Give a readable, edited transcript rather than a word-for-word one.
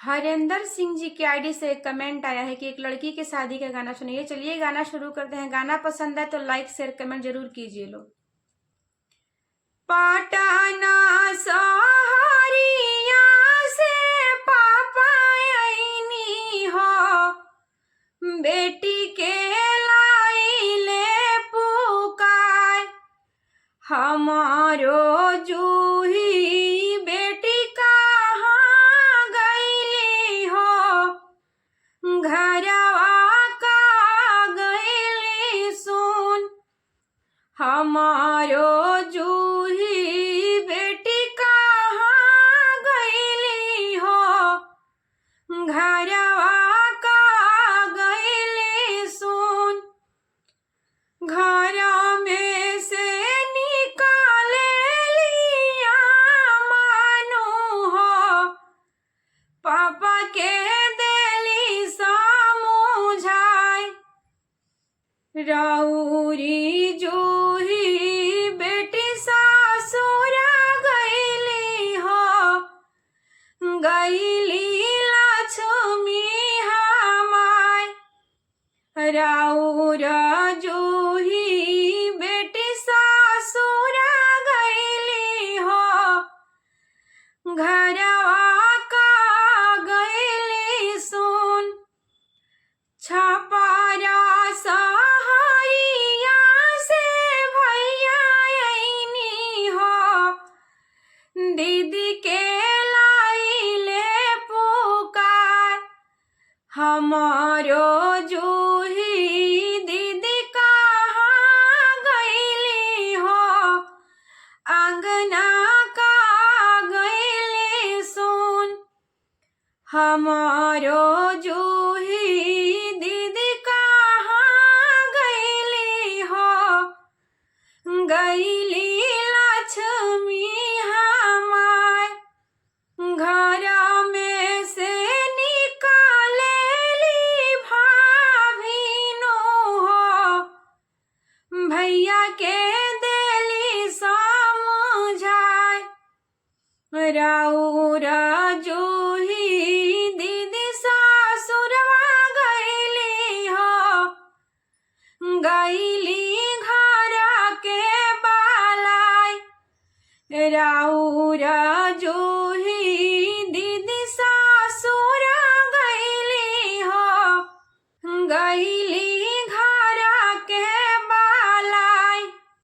हरेंद्र सिंह जी की आईडी से एक कमेंट आया है कि एक लड़की की शादी का गाना सुनिए। चलिए गाना शुरू करते हैं। गाना पसंद है तो लाइक शेयर कमेंट जरूर कीजिए। लो पाटना सहरिया से पापा आईनी हो, बेटी के लाइले पुकार, हमारो जूही बेटी कहाँ गईली हो, घरवा का गईली सुन, हमारो जूही बेटी कहाँ गईली हो, घरवा का गईली सुन, घर में से निकाले लिया मानू हो, पापा के देली समझाए, राउरी जूही बेटी सासुरा गईली हो, गईली लक्ष्मी हमाय, राउर जूही बेटी सासुरा गईली हो, घरवा का गईली सुन, छपारा सहरिया से भैया आईनी हो, दीदी के लाइले पुकार, हमारो जूही दीदी कहाँ गईली हो, अंगना का गईली सुन, हमारो जूही दीदी कहाँ गईली हो, गईली लक्ष्मी हमार, घर में से निकालेली भाभिनो हो, भैया के देली समझाए, राउर जूही दीदी सासुरवा गईली हो, गईली घर के बालाई, राउर